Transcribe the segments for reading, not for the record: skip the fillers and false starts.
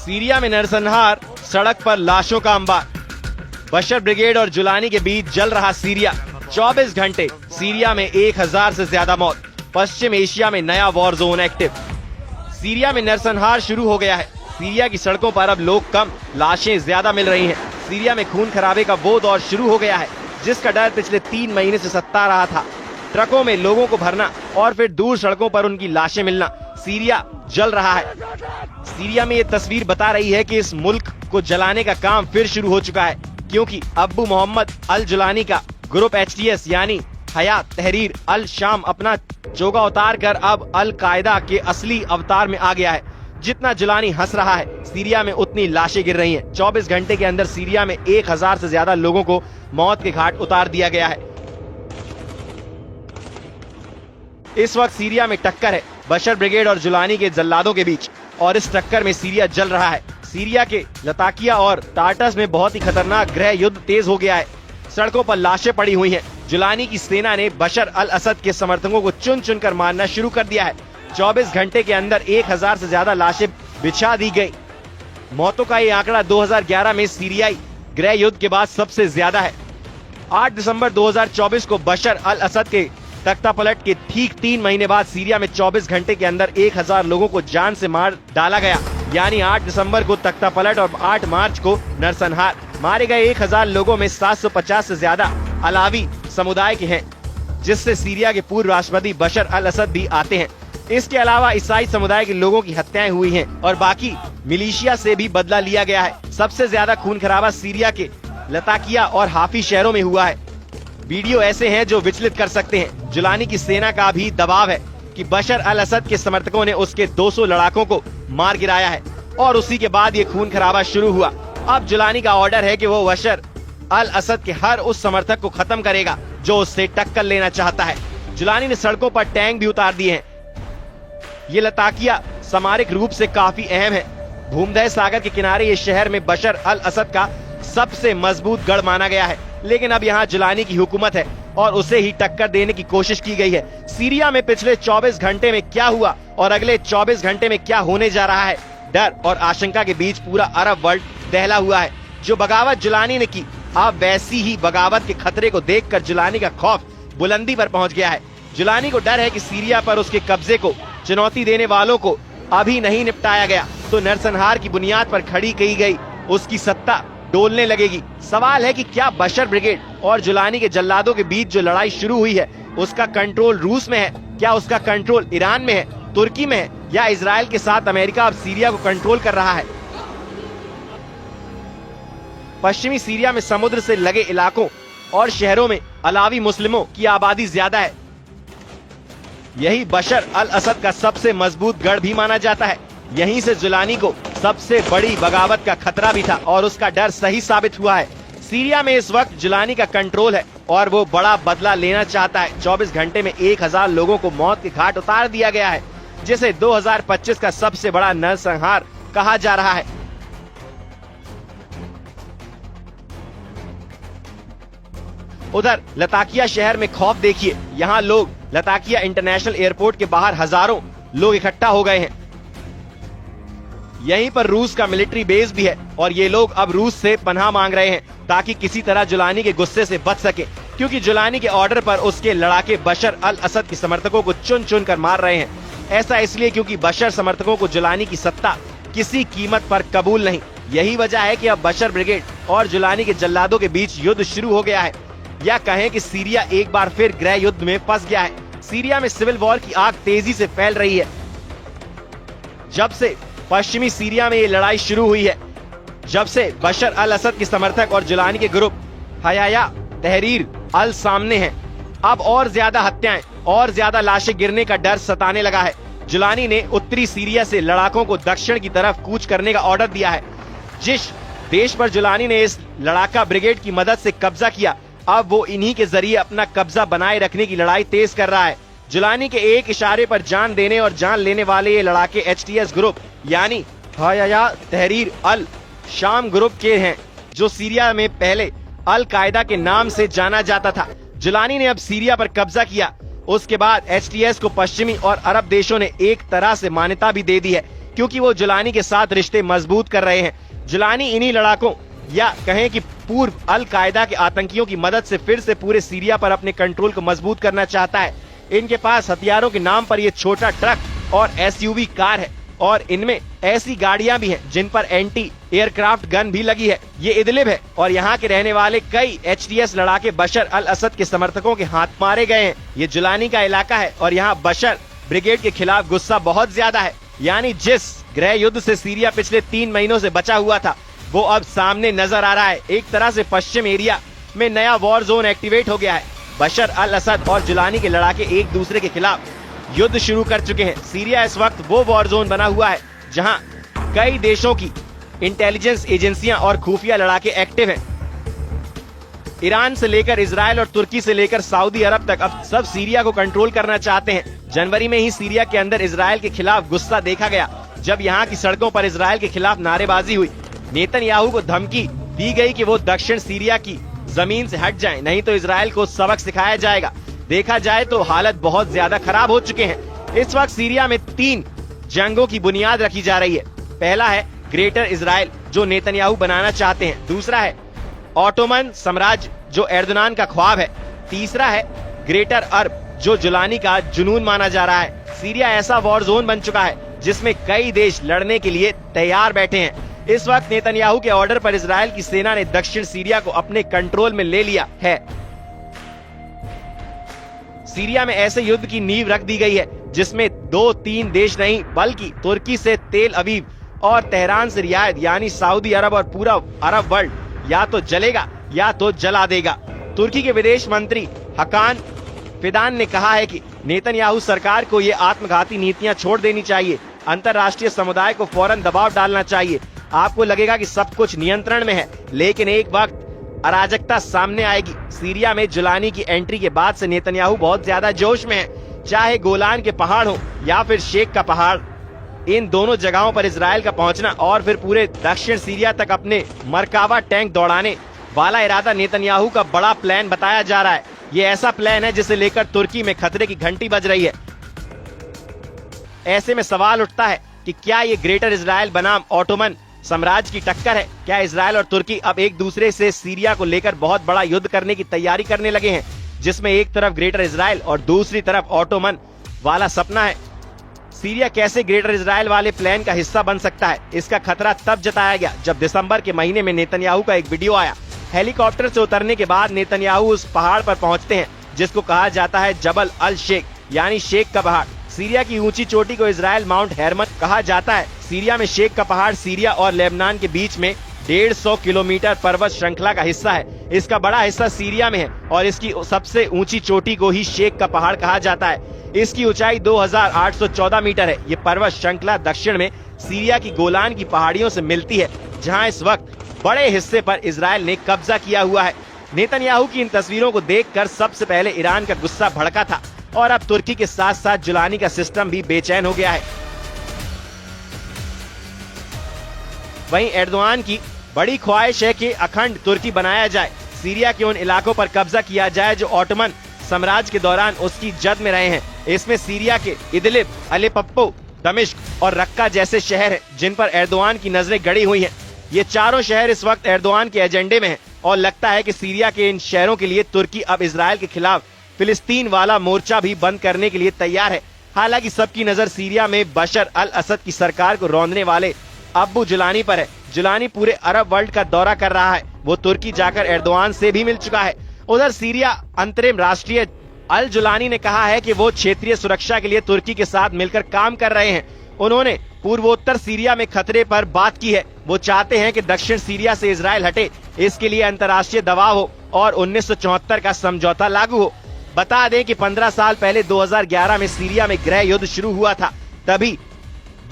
Syria में नरसंहार, सड़क पर लाशों का अंबार। बशर ब्रिगेड और जुलानी के बीच जल रहा सीरिया। 24 घंटे सीरिया में 1000 से ज्यादा मौत। पश्चिम एशिया में नया वॉर जोन एक्टिव। सीरिया में नरसंहार शुरू हो गया है। सीरिया की सड़कों पर अब लोग कम, लाशें ज्यादा मिल रही हैं। सीरिया में खून खराबे का वो दौर शुरू हो गया है जिसका डर पिछले 3 महीने से सता रहा था। ट्रकों में लोगों को भरना और फिर दूर सड़कों पर उनकी लाशें मिलना। सीरिया जल रहा है। सीरिया में ये तस्वीर बता रही है कि इस मुल्क को जलाने का काम फिर शुरू हो चुका है, क्योंकि अबू मोहम्मद अल जुलानी का ग्रुप HTS यानी हयात तहरीर अल शाम अपना जोगा उतार कर अब अल कायदा के असली अवतार में आ गया है। जितना जुलानी हंस रहा है, सीरिया में उतनी लाशें गिर रही हैं। 24 घंटे के अंदर सीरिया में 1000 से ज्यादा लोगों को मौत के घाट उतार दिया गया है। इस वक्त सीरिया में टक्कर है बशर ब्रिगेड और जुलानी के जल्लादों के बीच, और इस टक्कर में सीरिया जल रहा है। सीरिया के लताकिया और टार्टस में बहुत ही खतरनाक गृह युद्ध तेज हो गया है। सड़कों पर लाशें पड़ी हुई हैं। जुलानी की सेना ने बशर अल असद के समर्थकों को चुन चुन कर मारना शुरू कर दिया है। 24 घंटे के अंदर 1000 से ज्यादा लाशें बिछा दी गई। मौतों का ये आंकड़ा 2011 में सीरियाई गृह युद्ध के बाद सबसे ज्यादा है। 8 दिसंबर 2024 को बशर अल असद के तख्तापलट के ठीक 3 महीने बाद सीरिया में 24 घंटे के अंदर 1000 लोगों को जान से मार डाला गया। यानी 8 दिसंबर को तख्तापलट और 8 मार्च को नरसंहार। मारे गए 1000 लोगों में 750 से ज्यादा अलावी समुदाय के हैं, जिससे सीरिया के पूर्व राष्ट्रपति बशर अल असद भी आते हैं। इसके अलावा ईसाई समुदाय के लोगों की हत्याएं हुई हैं और बाकी मिलिशिया से भी बदला लिया गया है। सबसे ज्यादा खून खराबा सीरिया के लताकिया और हाफी शहरों में हुआ है। वीडियो ऐसे हैं जो विचलित कर सकते हैं। जुलानी की सेना का भी दबाव है कि बशर अल असद के समर्थकों ने उसके 200 लड़ाकों को मार गिराया है, और उसी के बाद ये खून खराबा शुरू हुआ। अब जुलानी का ऑर्डर है कि वो बशर अल असद के हर उस समर्थक को खत्म करेगा जो उससे टक्कर लेना चाहता है। जुलानी ने सड़कों पर टैंक भी उतार दिए हैं। ये लताकिया सामरिक रूप से काफी अहम है। भूमध्य सागर के किनारे ये शहर में बशर अल असद का सबसे मजबूत गढ़ माना गया है, लेकिन अब यहाँ जुलानी की हुकूमत है और उसे ही टक्कर देने की कोशिश की गई है। सीरिया में पिछले 24 घंटे में क्या हुआ और अगले 24 घंटे में क्या होने जा रहा है, डर और आशंका के बीच पूरा अरब वर्ल्ड दहला हुआ है। जो बगावत जुलानी ने की, अब वैसी ही बगावत के खतरे को देखकर जुलानी का खौफ बुलंदी पर पहुंच गया है। जुलानी को डर है कि सीरिया पर उसके कब्जे को चुनौती देने वालों को अभी नहीं निपटाया गया तो नरसंहार की बुनियाद पर खड़ी की गई उसकी सत्ता डोलने लगेगी। सवाल है कि क्या बशर ब्रिगेड और जुलानी के जल्लादों के बीच जो लड़ाई शुरू हुई है उसका कंट्रोल रूस में है, क्या उसका कंट्रोल ईरान में है, तुर्की में है, या इजराइल के साथ अमेरिका अब सीरिया को कंट्रोल कर रहा है। पश्चिमी सीरिया में समुद्र से लगे इलाकों और शहरों में अलावी मुस्लिमों की आबादी ज्यादा है। यही बशर अल असद का सबसे मजबूत गढ़ भी माना जाता है। यहीं से जुलानी को सबसे बड़ी बगावत का खतरा भी था और उसका डर सही साबित हुआ है। सीरिया में इस वक्त जुलानी का कंट्रोल है और वो बड़ा बदला लेना चाहता है। 24 घंटे में 1000 लोगों को मौत के घाट उतार दिया गया है, जिसे 2025 का सबसे बड़ा नरसंहार कहा जा रहा है। उधर लताकिया शहर में खौफ देखिए। यहाँ लोग लताकिया इंटरनेशनल एयरपोर्ट के बाहर हजारों लोग इकट्ठा हो गए हैं। यहीं पर रूस का मिलिट्री बेस भी है और ये लोग अब रूस से पनाह मांग रहे हैं ताकि किसी तरह जुलानी के गुस्से से बच सके, क्योंकि जुलानी के ऑर्डर पर उसके लड़ाके बशर अल असद के समर्थकों को चुन चुन कर मार रहे हैं। ऐसा इसलिए क्योंकि बशर समर्थकों को जुलानी की सत्ता किसी कीमत पर कबूल नहीं। यही वजह है कि अब बशर ब्रिगेड और जुलानी के जल्लादों के बीच युद्ध शुरू हो गया है, या कहें कि सीरिया एक बार फिर गृह युद्ध में फंस गया है। सीरिया में सिविल वॉर की आग तेजी से फैल रही है। जब से पश्चिमी सीरिया में ये लड़ाई शुरू हुई है, जब से बशर अल असद के समर्थक और जुलानी के ग्रुप हयाया तहरीर अल सामने हैं, अब और ज्यादा हत्याएं और ज्यादा लाशें गिरने का डर सताने लगा है। जुलानी ने उत्तरी सीरिया से लड़ाकों को दक्षिण की तरफ कूच करने का ऑर्डर दिया है। जिस देश पर जुलानी ने इस लड़ाका ब्रिगेड की मदद से कब्जा किया, अब वो इन्हीं के जरिए अपना कब्जा बनाए रखने की लड़ाई तेज कर रहा है। जुलानी के एक इशारे पर जान देने और जान लेने वाले ये लड़ाके HTS ग्रुप यानी हयाया तहरीर अल शाम ग्रुप के हैं, जो सीरिया में पहले अल कायदा के नाम से जाना जाता था। जुलानी ने अब सीरिया पर कब्जा किया। उसके बाद HTS को पश्चिमी और अरब देशों ने एक तरह से मान्यता भी दे दी है क्योंकि वो जुलानी के साथ रिश्ते मजबूत कर रहे हैं। जुलानी इन्हीं लड़ाकों या कहें कि पूर्व अल कायदा के आतंकियों की मदद से फिर से पूरे सीरिया पर अपने कंट्रोल को मजबूत करना चाहता है। इनके पास हथियारों के नाम पर ये छोटा ट्रक और एसयूवी कार है और इनमें ऐसी गाड़ियां भी हैं जिन पर एंटी एयरक्राफ्ट गन भी लगी है। ये इदलिब है और यहाँ के रहने वाले कई HTS लड़ाके बशर अल असद के समर्थकों के हाथ मारे गए हैं। ये जुलानी का इलाका है और यहाँ बशर ब्रिगेड के खिलाफ गुस्सा बहुत ज्यादा है। यानी जिस गृह युद्ध से सीरिया पिछले 3 महीनों से बचा हुआ था वो अब सामने नजर आ रहा है। एक तरह से पश्चिम एरिया में नया वॉर जोन एक्टिवेट हो गया है। बशर अल असद और जुलानी के लड़ाके एक दूसरे के खिलाफ युद्ध शुरू कर चुके हैं। सीरिया इस वक्त वो वॉर जोन बना हुआ है जहां कई देशों की इंटेलिजेंस एजेंसियां और खुफिया लड़ाके एक्टिव हैं। ईरान से लेकर इजराइल और तुर्की से लेकर सऊदी अरब तक अब सब सीरिया को कंट्रोल करना चाहते हैं। जनवरी में ही सीरिया के अंदर इजराइल के खिलाफ गुस्सा देखा गया जब यहाँ की सड़कों पर इजराइल के खिलाफ नारेबाजी हुई। नेतन्याहू को धमकी दी गई कि वो दक्षिण सीरिया की जमीन से हट जाएं, नहीं तो इजराइल को सबक सिखाया जाएगा। देखा जाए तो हालत बहुत ज्यादा खराब हो चुके हैं। इस वक्त सीरिया में 3 जंगों की बुनियाद रखी जा रही है। पहला है ग्रेटर इजराइल जो नेतन्याहू बनाना चाहते हैं। दूसरा है ऑटोमन साम्राज्य जो एर्दोगान का ख्वाब है। तीसरा है ग्रेटर अरब जो जुलानी का जुनून माना जा रहा है। सीरिया ऐसा वॉर जोन बन चुका है जिसमें कई देश लड़ने के लिए तैयार बैठे हैं। इस वक्त नेतन्याहू के ऑर्डर पर इजराइल की सेना ने दक्षिण सीरिया को अपने कंट्रोल में ले लिया है। सीरिया में ऐसे युद्ध की नींव रख दी गई है जिसमें 2-3 देश नहीं बल्कि तुर्की से तेल अवीव और तेहरान से रियाद यानी सऊदी अरब और पूरा अरब वर्ल्ड या तो जलेगा या तो जला देगा। तुर्की के विदेश मंत्री हकान फिदान ने कहा है कि नेतन्याहू सरकार को ये आत्मघाती नीतियां छोड़ देनी चाहिए। अंतर्राष्ट्रीय समुदाय को फौरन दबाव डालना चाहिए। आपको लगेगा कि सब कुछ नियंत्रण में है लेकिन एक वक्त अराजकता सामने आएगी। सीरिया में जुलानी की एंट्री के बाद से नेतन्याहू बहुत ज्यादा जोश में है। चाहे गोलान के पहाड़ हो या फिर शेख का पहाड़, इन दोनों जगहों पर इजराइल का पहुंचना और फिर पूरे दक्षिण सीरिया तक अपने मरकावा टैंक दौड़ाने वाला इरादा नेतन्याहू का बड़ा प्लान बताया जा रहा है। ये ऐसा प्लान है जिसे लेकर तुर्की में खतरे की घंटी बज रही है। ऐसे में सवाल उठता है कि क्या ये ग्रेटर इजराइल बनाम ऑटोमन साम्राज्य की टक्कर है? क्या इजराइल और तुर्की अब एक दूसरे से सीरिया को लेकर बहुत बड़ा युद्ध करने की तैयारी करने लगे हैं, जिसमें एक तरफ ग्रेटर इजराइल और दूसरी तरफ ऑटोमन वाला सपना है? सीरिया कैसे ग्रेटर इजराइल वाले प्लान का हिस्सा बन सकता है? इसका खतरा तब जताया गया जब दिसंबर के महीने में नेतन्याहू का एक वीडियो आया। हेलीकॉप्टर से उतरने के बाद नेतन्याहू उस पहाड़ पर पहुंचते हैं जिसको कहा जाता है जबल अल शेख यानी शेख का पहाड़। सीरिया की ऊंची चोटी को इजराइल माउंट हेरमन कहा जाता है। सीरिया में शेख का पहाड़ सीरिया और लेबनान के बीच में 150 किलोमीटर पर्वत श्रृंखला का हिस्सा है। इसका बड़ा हिस्सा सीरिया में है और इसकी सबसे ऊंची चोटी को ही शेख का पहाड़ कहा जाता है। इसकी ऊंचाई 2814 मीटर है। ये पर्वत श्रृंखला दक्षिण में सीरिया की गोलान की पहाड़ियों से मिलती है जहाँ इस वक्त बड़े हिस्से पर इजराइल ने कब्जा किया हुआ है। नेतन्याहू की इन तस्वीरों को देखकर सबसे पहले ईरान का गुस्सा भड़का था और अब तुर्की के साथ साथ जुलानी का सिस्टम भी बेचैन हो गया है। वहीं एर्दोगान की बड़ी ख्वाहिश है कि अखंड तुर्की बनाया जाए, सीरिया के उन इलाकों पर कब्जा किया जाए जो ऑटोमन साम्राज्य के दौरान उसकी जद में रहे हैं। इसमें सीरिया के इदलिब, अलेप्पो, दमिश्क और रक्का जैसे शहर हैं जिन पर एर्दोगान की नजरें गड़ी हुई हैं। ये चारों शहर इस वक्त एर्दोगान के एजेंडे में हैं और लगता है कि सीरिया के इन शहरों के लिए तुर्की अब इजराइल के खिलाफ फिलिस्तीन वाला मोर्चा भी बंद करने के लिए तैयार है। हालांकि सबकी नजर सीरिया में बशर अल असद की सरकार को रौंदने वाले अब्बू जुलानी पर है। जुलानी पूरे अरब वर्ल्ड का दौरा कर रहा है। वो तुर्की जाकर एर्दोगान से भी मिल चुका है। उधर सीरिया अंतरिम राष्ट्रीय अल जुलानी ने कहा है कि वो क्षेत्रीय सुरक्षा के लिए तुर्की के साथ मिलकर काम कर रहे हैं। उन्होंने पूर्वोत्तर सीरिया में खतरे पर बात की है। वो चाहते हैं कि दक्षिण सीरिया से इजराइल हटे, इसके लिए अंतर्राष्ट्रीय दबाव हो और 1974 का समझौता लागू हो। बता दें कि 15 साल पहले 2011 में सीरिया में गृह युद्ध शुरू हुआ था। तभी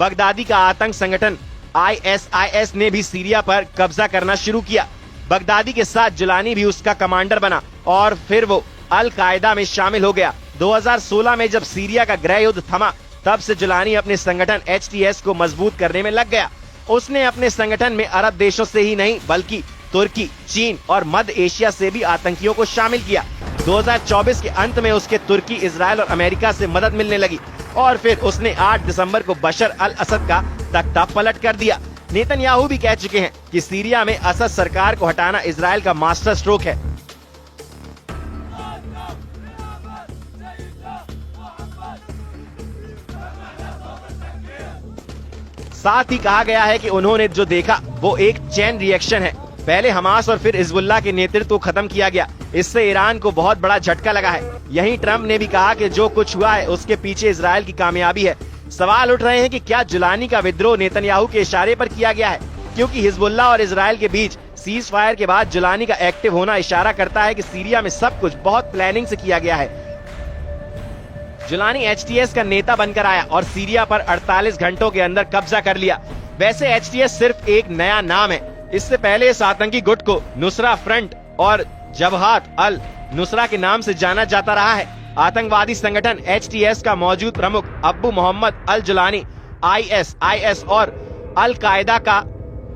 बगदादी का आतंक संगठन ISIS ने भी सीरिया पर कब्जा करना शुरू किया। बगदादी के साथ जुलानी भी उसका कमांडर बना और फिर वो अल कायदा में शामिल हो गया। 2016 में जब सीरिया का गृह युद्ध थमा तब से जुलानी अपने संगठन HTS को मजबूत करने में लग गया। उसने अपने संगठन में अरब देशों से ही नहीं बल्कि तुर्की, चीन और मध्य एशिया से भी आतंकियों को शामिल किया। 2024 के अंत में उसके तुर्की, इजराइल और अमेरिका से मदद मिलने लगी और फिर उसने 8 दिसंबर को बशर अल असद का तख्ता पलट कर दिया। नेतन्याहू भी कह चुके हैं कि सीरिया में असद सरकार को हटाना इजराइल का मास्टर स्ट्रोक है। साथ ही कहा गया है कि उन्होंने जो देखा वो एक चेन रिएक्शन है। पहले हमास और फिर हिजबुल्लाह के नेतृत्व को खत्म किया गया। इससे ईरान को बहुत बड़ा झटका लगा है। यहीं ट्रंप ने भी कहा कि जो कुछ हुआ है उसके पीछे इजराइल की कामयाबी है। सवाल उठ रहे हैं कि क्या जुलानी का विद्रोह नेतन्याहू के इशारे पर किया गया है, क्योंकि हिजबुल्लाह और इजराइल के बीच सीज फायर के बाद जुलानी का एक्टिव होना इशारा करता है कि सीरिया में सब कुछ बहुत प्लानिंग से किया गया है। जुलानी एचटीएस का नेता बनकर आया और सीरिया पर 48 घंटों के अंदर कब्जा कर लिया। वैसे एचटीएस सिर्फ एक नया नाम है। इससे पहले इस आतंकी गुट को नुसरा फ्रंट और जबहात अल नुसरा के नाम से जाना जाता रहा है। आतंकवादी संगठन एचटीएस का मौजूद प्रमुख अब्बू मोहम्मद अल जुलानी आईएस और अल कायदा का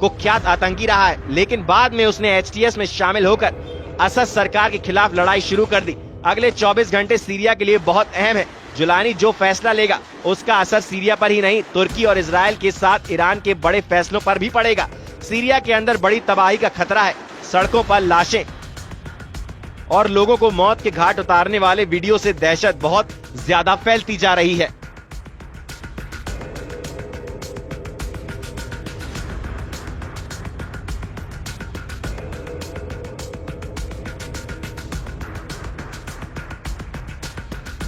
कुख्यात आतंकी रहा है, लेकिन बाद में उसने एचटीएस में शामिल होकर असद सरकार के खिलाफ लड़ाई शुरू कर दी। अगले 24 घंटे सीरिया के लिए बहुत अहम है। जुलानी जो फैसला लेगा उसका असर सीरिया पर ही नहीं, तुर्की और इजराइल के साथ ईरान के बड़े फैसलों पर भी पड़ेगा। सीरिया के अंदर बड़ी तबाही का खतरा है। सड़कों पर लाशें और लोगों को मौत के घाट उतारने वाले वीडियो से दहशत बहुत ज्यादा फैलती जा रही है।